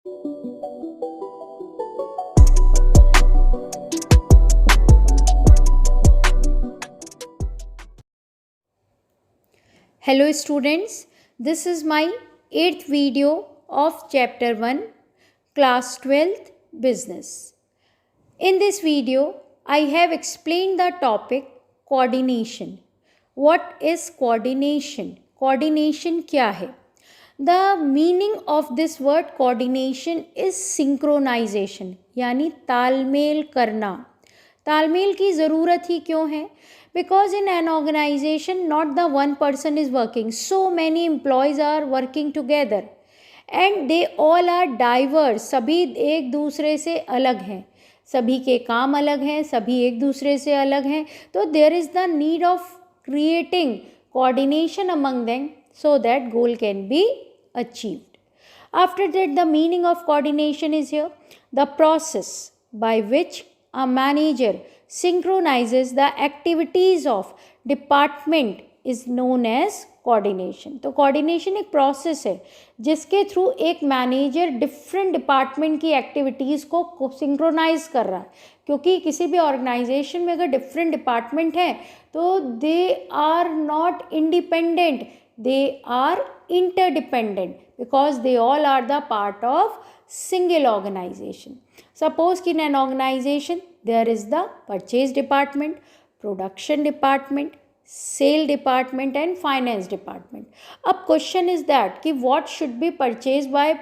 Hello students, this is my 8th video of chapter 1, class 12th business. In this video, I have explained the topic coordination. What is coordination? Coordination क्या है? The meaning of this word coordination is synchronization, यानी तालमेल करना. तालमेल की ज़रूरत ही क्यों है? Because in an organization not the one person is working, so many employees are working together and they all are diverse. सभी एक दूसरे से अलग हैं, सभी के काम अलग हैं, सभी एक दूसरे से अलग हैं. तो there is the need of creating coordination among them so that goal can be achieved. After that, the meaning of coordination is here: the process by which a manager synchronizes the activities of department is known as coordination. तो coordination एक process है जिसके through एक manager different department की activities को synchronise कर रहा है. क्योंकि किसी भी ऑर्गेनाइजेशन में अगर डिफरेंट डिपार्टमेंट हैं तो they are not independent, they are interdependent because they all are the part of single organization. Suppose in an organization there is the purchase department, production department, sale department and finance department. अब question is that कि what should be purchased by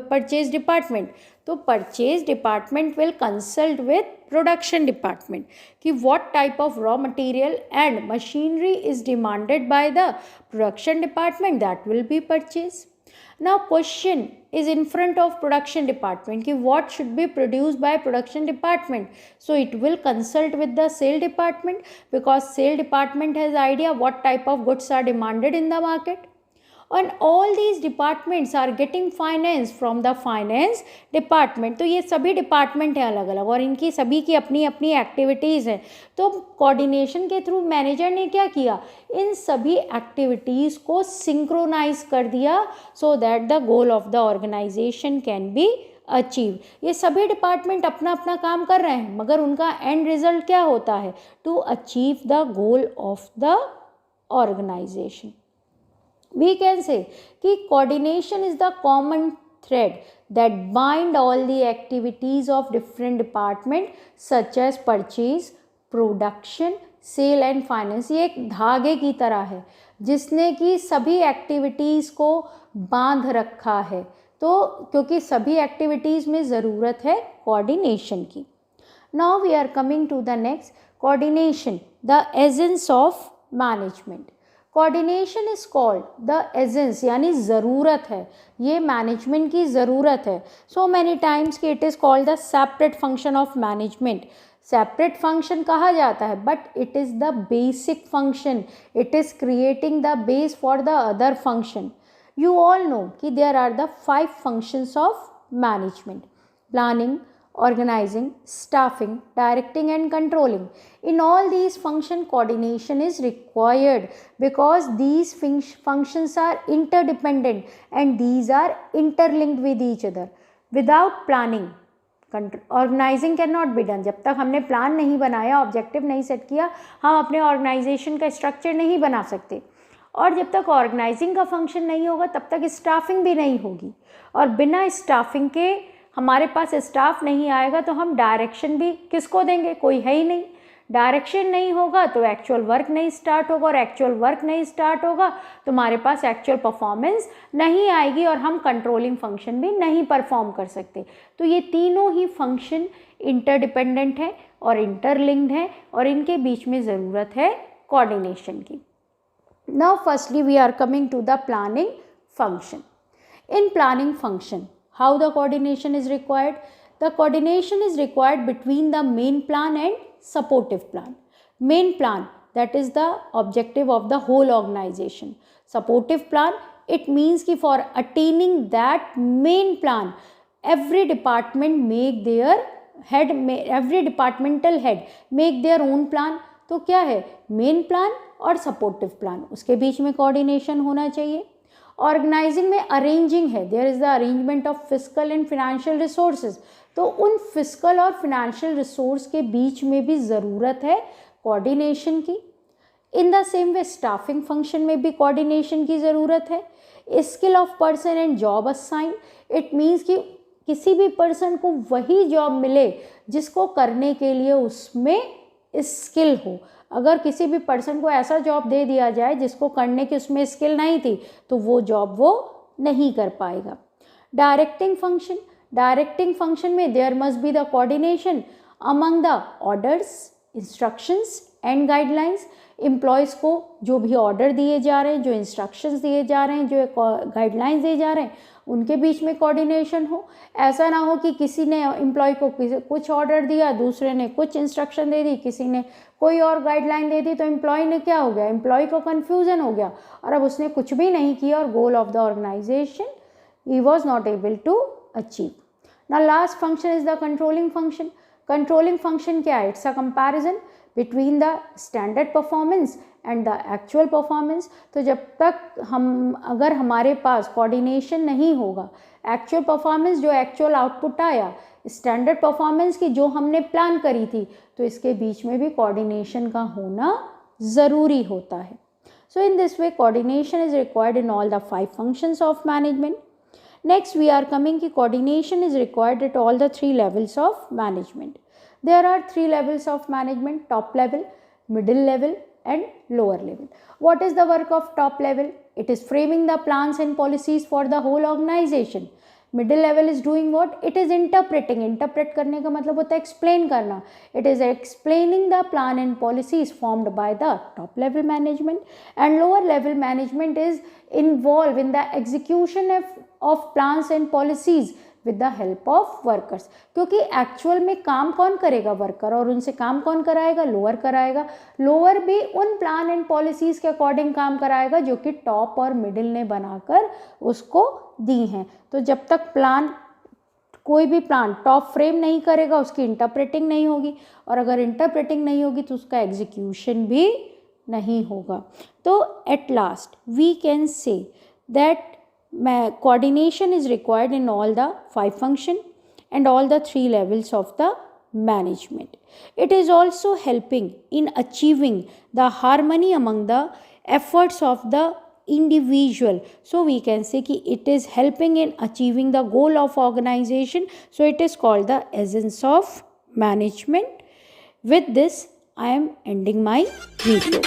purchase department. तो purchase department will consult with production department कि what type of raw material and machinery is demanded by the production department, that will be purchased. Now question is in front of production department कि what should be produced by production department. So it will consult with the sale department because sale department has idea what type of goods are demanded in the market. And all these departments are getting finance from the finance department. तो ये सभी department हैं अलग अलग और इनकी सभी की अपनी अपनी एक्टिविटीज़ हैं. तो कोऑर्डिनेशन के थ्रू मैनेजर ने क्या किया, इन सभी एक्टिविटीज़ को सिंक्रोनाइज कर दिया so that the goal of the organisation can be achieve. ये सभी डिपार्टमेंट अपना अपना काम कर रहे हैं मगर उनका एंड रिजल्ट क्या होता है, to achieve the goal of the organisation. We can say कि coordination is the common thread that bind all the activities of different department such as purchase, production, sale and finance. ये एक धागे की तरह है जिसने कि सभी एक्टिविटीज़ को बांध रखा है. तो क्योंकि सभी एक्टिविटीज़ में ज़रूरत है कोऑर्डिनेशन की. Now we are coming to the next, coordination, the essence of management. Coordination is called the essence, यानी ज़रूरत है, ये मैनेजमेंट की ज़रूरत है. सो मैनी टाइम्स कि it is called the separate function of management. Separate function कहा जाता है but it is the basic function, it is creating the base for the other function. You all know कि there are the 5 functions of management: planning, organizing, staffing, directing and controlling. In all these functions, coordination is required because these functions are interdependent and these are interlinked with each other. Without planning, organizing cannot be done. जब तक हमने plan नहीं बनाया, objective नहीं set किया, हम अपने organisation का स्ट्रक्चर नहीं बना सकते. और जब तक ऑर्गेनाइजिंग का फंक्शन नहीं होगा तब तक स्टाफिंग भी नहीं होगी. और बिना स्टाफिंग के हमारे पास स्टाफ नहीं आएगा तो हम डायरेक्शन भी किसको देंगे, कोई है ही नहीं. डायरेक्शन नहीं होगा तो एक्चुअल वर्क नहीं स्टार्ट होगा और एक्चुअल वर्क नहीं स्टार्ट होगा तो हमारे पास एक्चुअल परफॉर्मेंस नहीं आएगी और हम कंट्रोलिंग फंक्शन भी नहीं परफॉर्म कर सकते. तो ये तीनों ही फंक्शन इंटरडिपेंडेंट है और इंटरलिंक्ड है और इनके बीच में ज़रूरत है कोऑर्डिनेशन की. Now firstly we are coming to the planning function. In planning function, how the coordination is required? The coordination is required between the main plan and supportive plan. Main plan, that is the objective of the whole organization. Supportive plan, it means कि for attaining that main plan, every department make their head, every departmental head make their own plan. तो क्या है, main plan और supportive plan, उसके बीच में coordination होना चाहिए. Organising में अरेंजिंग है, there is the arrangement of physical and financial resources, तो उन फिजिकल और फिनेंशियल रिसोर्स के बीच में भी ज़रूरत है कोऑर्डिनेशन की। In the same way staffing function में भी कोऑर्डिनेशन की ज़रूरत है। Skill of person and job assign, it means कि किसी भी पर्सन को वही जॉब मिले जिसको करने के लिए उसमें स्किल हो। अगर किसी भी पर्सन को ऐसा जॉब दे दिया जाए जिसको करने की उसमें स्किल नहीं थी तो वो जॉब वो नहीं कर पाएगा। डायरेक्टिंग फंक्शन, डायरेक्टिंग फंक्शन में there must be the coordination among the orders, instructions and guidelines. Employees को जो भी ऑर्डर दिए जा रहे हैं, जो इंस्ट्रक्शंस दिए जा रहे हैं, जो गाइडलाइंस दिए जा रहे हैं, उनके बीच में कोऑर्डिनेशन हो। ऐसा ना हो कि किसी ने एम्प्लॉय को कुछ ऑर्डर दिया, दूसरे ने कुछ इंस्ट्रक्शन दे दी, किसी ने कोई और गाइडलाइन दे दी, तो एम्प्लॉय ने क्या हो गया, एम्प्लॉय को कन्फ्यूज़न हो गया और अब उसने कुछ भी नहीं किया और goal of the organisation he was not able to achieve. Now last function is the controlling function. Controlling function क्या है? It's a comparison between the standard performance and the actual performance. तो जब तक अगर हमारे पास कोऑर्डिनेशन नहीं होगा, एक्चुअल परफॉर्मेंस जो एक्चुअल आउटपुट आया, स्टैंडर्ड परफॉर्मेंस की जो हमने प्लान करी थी, तो इसके बीच में भी कोऑर्डिनेशन का होना ज़रूरी होता है। So in this way coordination is required in all the 5 functions of management. Next we are coming कि coordination is required at all the 3 levels of management. There are 3 levels of management: top level, middle level and lower level. What is the work of top level? It is framing the plans and policies for the whole organization. Middle level is doing what? It is interpreting. Interpret करने का मतलब होता है explain करना. It is explaining the plan and policies formed by the top level management. And lower level management is involved in the execution of plans and policies with the help of workers. क्योंकि actual में काम कौन करेगा? Worker. और उनसे काम कौन कराएगा? लोअर कराएगा। लोअर भी उन प्लान एंड पॉलिसीज़ के अकॉर्डिंग काम कराएगा जो कि टॉप और मिडिल ने बनाकर उसको दी हैं। तो जब तक कोई भी प्लान टॉप फ्रेम नहीं करेगा, उसकी इंटरप्रेटिंग नहीं होगी, और अगर इंटरप्रेटिंग नहीं होगी तो उसका एग्जीक्यूशन भी नहीं होगा। तो at last we can say that coordination is required in all the 5 function and all the 3 levels of the management. It is also helping in achieving the harmony among the efforts of the individual. So we can say कि it is helping in achieving the goal of organization. So it is called the essence of management. With this I am ending my video.